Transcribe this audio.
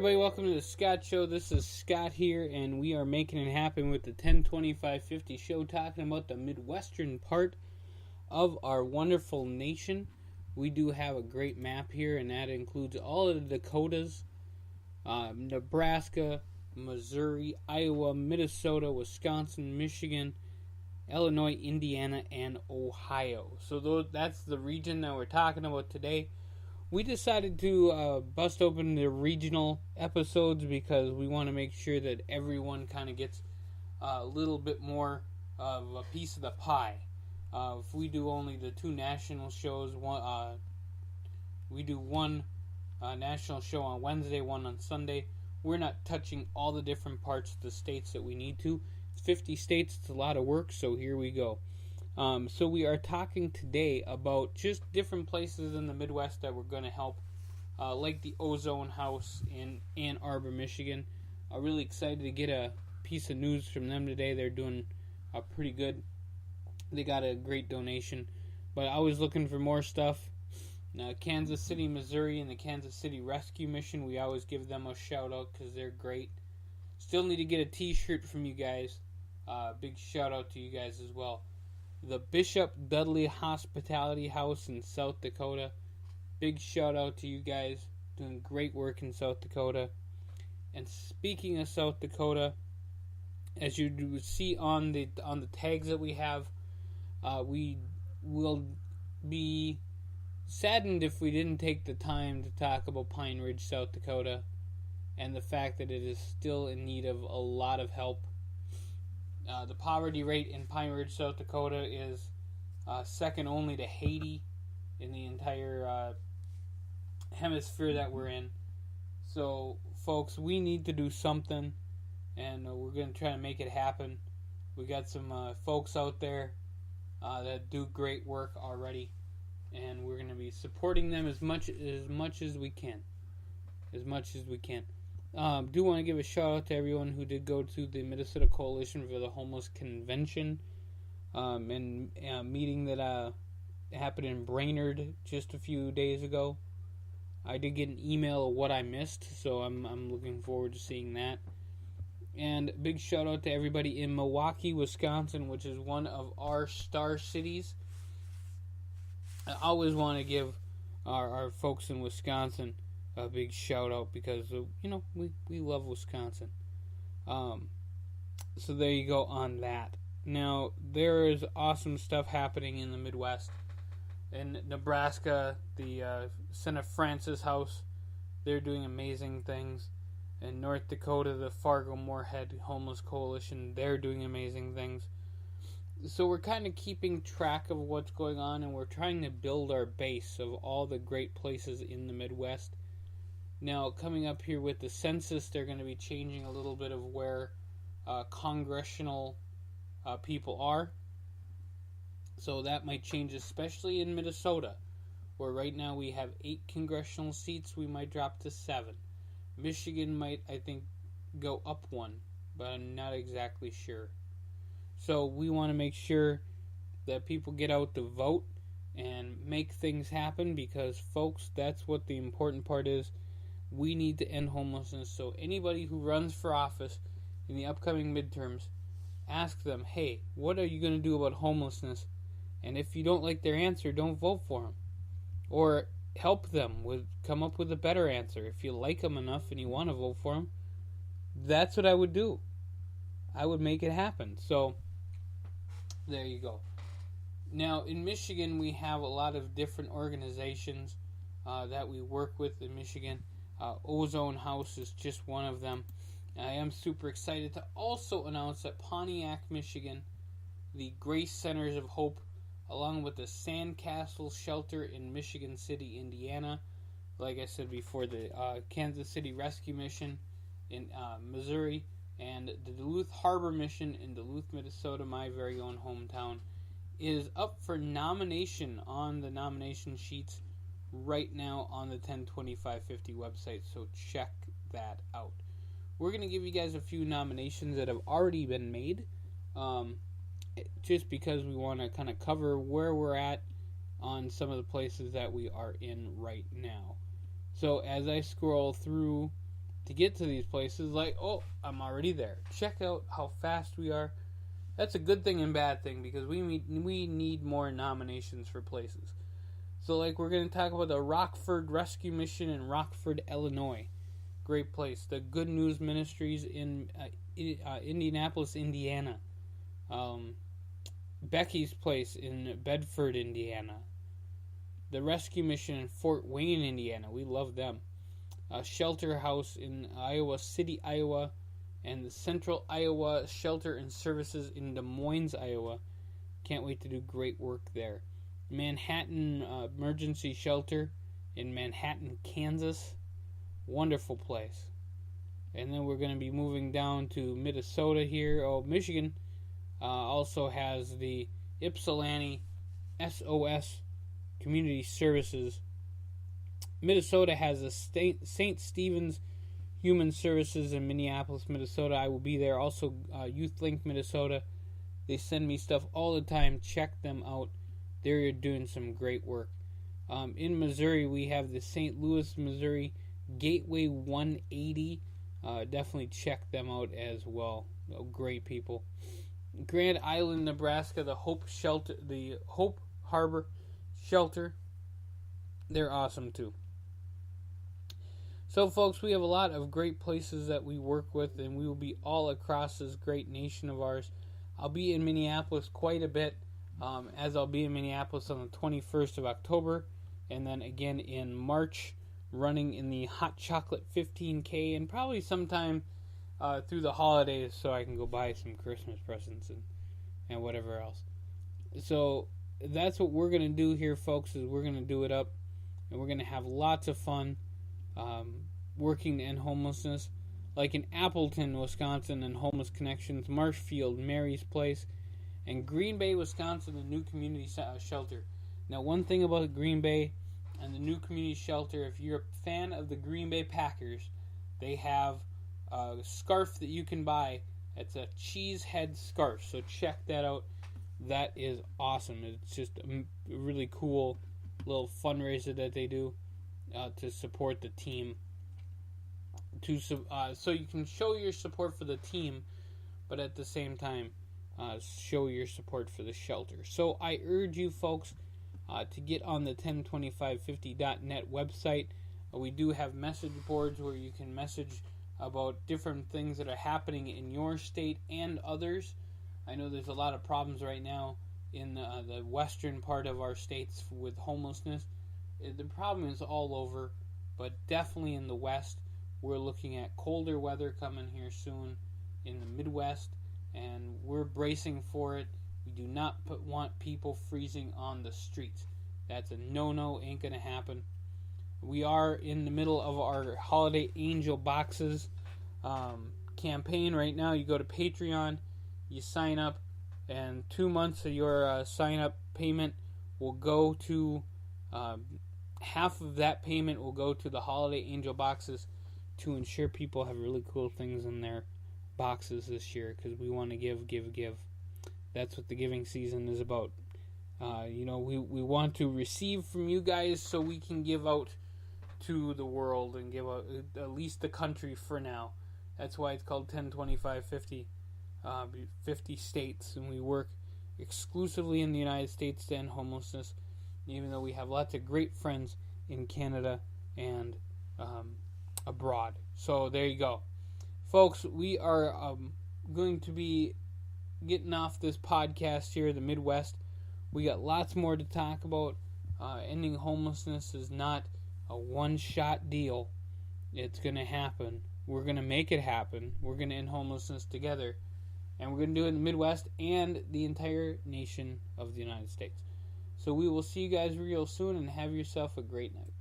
everybody, welcome to the Scott Show. This is Scott here, and we are making it happen with the 1025Fifty show, talking about the Midwestern part of our wonderful nation. We do have a great map here, and that includes all of the Dakotas, Nebraska, Missouri, Iowa, Minnesota, Wisconsin, Michigan, Illinois, Indiana, and Ohio. So that's the region that we're talking about today. We decided to bust open the regional episodes because we want to make sure that everyone kind of gets a little bit more of a piece of the pie. If we do only the two national shows, we do one national show on Wednesday, one on Sunday. We're not touching all the different parts of the states that we need to. 50 states, it's a lot of work, so here we go. So we are talking today about just different places in the Midwest that we're going to help, like the Ozone House in Ann Arbor, Michigan. I'm really excited to get a piece of news from them today. They're doing pretty good. They got a great donation, but I was looking for more stuff. Kansas City, Missouri, and the Kansas City Rescue Mission, we always give them a shout out because they're great. Still need to get a t-shirt from you guys. Big shout out to you guys as well. The Bishop Dudley Hospitality House in South Dakota. Big shout out to you guys. Doing great work in South Dakota. And speaking of South Dakota, as you do see on the tags that we have, we will be saddened if we didn't take the time to talk about Pine Ridge, South Dakota, and the fact that it is still in need of a lot of help. The poverty rate in Pine Ridge, South Dakota is second only to Haiti in the entire hemisphere that we're in. So, folks, we need to do something, and we're going to try to make it happen. We got some folks out there that do great work already, and we're going to be supporting them as much as we can. Do want to give a shout out to everyone who did go to the Minnesota Coalition for the Homeless Convention and meeting that happened in Brainerd just a few days ago. I did get an email of what I missed, so I'm looking forward to seeing that. And big shout out to everybody in Milwaukee, Wisconsin, which is one of our star cities. I always want to give our folks in Wisconsin a big shout out because we love Wisconsin. So there you go on that. Now there is awesome stuff happening in the Midwest. In Nebraska, the Senator Francis House, they're doing amazing things. In North Dakota, the Fargo-Moorhead Homeless Coalition, they're doing amazing things. So we're kind of keeping track of what's going on, and we're trying to build our base of all the great places in the Midwest. Now, coming up here with the census, they're going to be changing a little bit of where congressional people are. So that might change, especially in Minnesota, where right now we have 8 congressional seats. We might drop to 7. Michigan might, I think, go up 1, but I'm not exactly sure. So we want to make sure that people get out to vote and make things happen because, folks, that's what the important part is. We need to end homelessness. So anybody who runs for office in the upcoming midterms, ask them, hey, what are you going to do about homelessness? And if you don't like their answer, don't vote for them. Or help them come up with a better answer. If you like them enough and you want to vote for them, that's what I would do. I would make it happen. So there you go. Now in Michigan, we have a lot of different organizations that we work with in Michigan. Ozone House is just one of them. I am super excited to also announce that Pontiac, Michigan, the Grace Centers of Hope, along with the Sandcastle Shelter in Michigan City, Indiana, like I said before, the Kansas City Rescue Mission in Missouri, and the Duluth Harbor Mission in Duluth, Minnesota, my very own hometown, is up for nomination on the nomination sheets right now on the 1025Fifty website, so check that out. We're going to give you guys a few nominations that have already been made, just because we want to kind of cover where we're at on some of the places that we are in right now. So as I scroll through to get to these places. Like, oh, I'm already there. Check out how fast we are. That's a good thing and bad thing, because we need more nominations for places. So, like, we're going to talk about the Rockford Rescue Mission in Rockford, Illinois. Great place. The Good News Ministries in Indianapolis, Indiana. Becky's Place in Bedford, Indiana. The Rescue Mission in Fort Wayne, Indiana. We love them. Shelter House in Iowa City, Iowa. And the Central Iowa Shelter and Services in Des Moines, Iowa. Can't wait to do great work there. Manhattan Emergency Shelter in Manhattan, Kansas. Wonderful place. And then we're going to be moving down to Minnesota here. Michigan also has the Ypsilanti SOS Community Services. Minnesota has a St. Stephen's Human Services in Minneapolis, Minnesota. I will be there. Also, YouthLink Minnesota. They send me stuff all the time. Check them out. They're doing some great work. In Missouri, we have the St. Louis, Missouri Gateway 180. Definitely check them out as well. Great people. Grand Island, Nebraska, the Hope Harbor Shelter. They're awesome too. So, folks, we have a lot of great places that we work with, and we will be all across this great nation of ours. I'll be in Minneapolis quite a bit, as I'll be in Minneapolis on the 21st of October, and then again in March, running in the Hot Chocolate 15K, and probably sometime through the holidays so I can go buy some Christmas presents and whatever else. So that's what we're going to do here, folks, is we're going to do it up, and we're going to have lots of fun working to end homelessness, like in Appleton, Wisconsin, and Homeless Connections, Marshfield, Mary's Place, and Green Bay, Wisconsin, the new community shelter. Now, one thing about Green Bay and the new community shelter, if you're a fan of the Green Bay Packers, they have a scarf that you can buy. It's a cheese head scarf, so check that out. That is awesome. It's just a really cool little fundraiser that they do to support the team. So you can show your support for the team, but at the same time, show your support for the shelter. So I urge you folks to get on the 102550.net website. We do have message boards where you can message about different things that are happening in your state and others. I know there's a lot of problems right now in the western part of our states with homelessness. The problem is all over, but definitely in the west. We're looking at colder weather coming here soon in the Midwest, and we're bracing for it. We do not want people freezing on the streets. That's a no-no, ain't going to happen. We are in the middle of our Holiday Angel Boxes campaign right now. You go to Patreon, you sign up, and 2 months of your sign-up payment will go to, half of that payment will go to the Holiday Angel Boxes to ensure people have really cool things in their boxes this year, because we want to give. That's what the giving season is about. We want to receive from you guys so we can give out to the world and give out at least the country for now. That's why it's called 1025-50. 50 states, and we work exclusively in the United States to end homelessness, even though we have lots of great friends in Canada and abroad. So there you go. Folks, we are going to be getting off this podcast here in the Midwest. We got lots more to talk about. Ending homelessness is not a one-shot deal. It's going to happen. We're going to make it happen. We're going to end homelessness together. And we're going to do it in the Midwest and the entire nation of the United States. So we will see you guys real soon, and have yourself a great night.